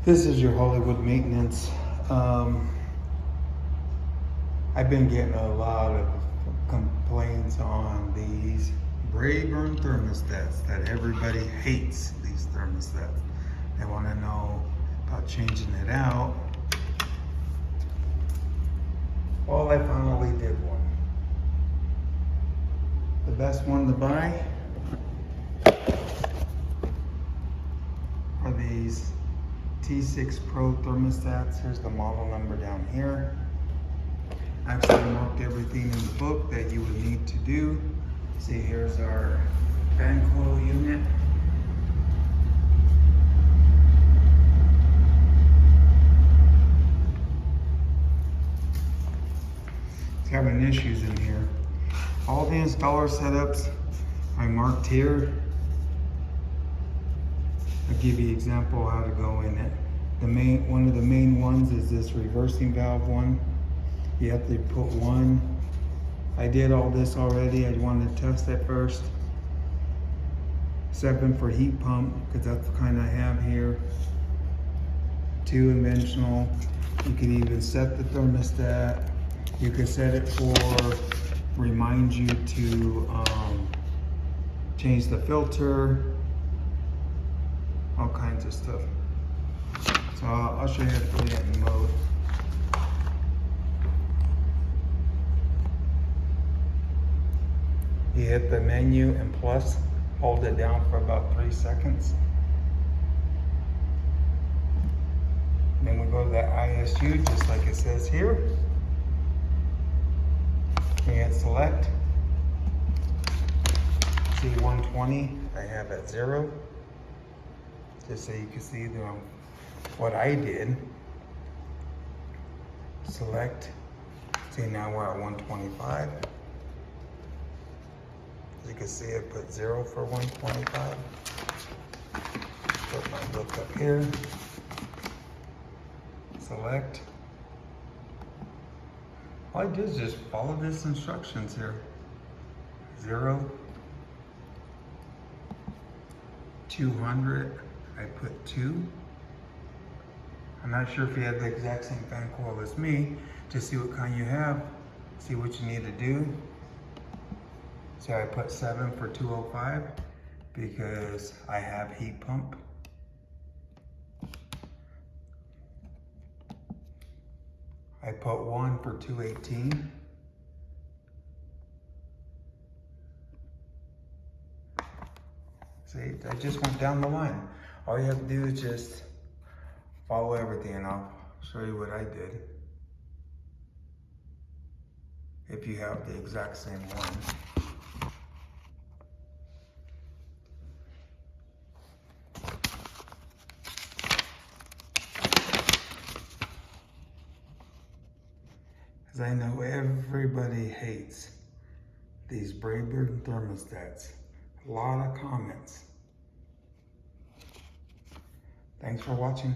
This is your Hollywood maintenance. I've been getting a lot of complaints on these Braeburn thermostats that everybody hates these thermostats. They want to know about changing it out. Well, I finally did one. The best one to buy are these T6 Pro thermostats. Here's the model number down here. I actually marked everything in the book that you would need to do. See, here's our fan coil unit. It's having issues in here. All the installer setups I marked here. I'll give you an example how to go in it. One of the main ones is this reversing valve one. You have to put one. I did all this already. I wanted to test it first. 7 for heat pump, because that's the kind I have here. 2 conventional. You can even set the thermostat. You can set it for remind you to change the filter. All kinds of stuff. So I'll show you how to put it in mode. You hit the menu and plus, hold it down for about 3 seconds. Then we go to that ISU, just like it says here. You hit select. See 120, I have at 0. Just so you can see what I did. Select. See, now we're at 125. As you can see, I put 0 for 125. Put my book up here. Select. All I did is just follow these instructions here. 0. 200. I put 2. I'm not sure if you have the exact same fan coil as me. Just see what kind you have. See what you need to do. So I put 7 for 205 because I have heat pump. I put 1 for 218. See, I just went down the line. All you have to do is just follow everything, and I'll show you what I did. If you have the exact same one. Because I know everybody hates these Braeburn thermostats. A lot of comments. Thanks for watching.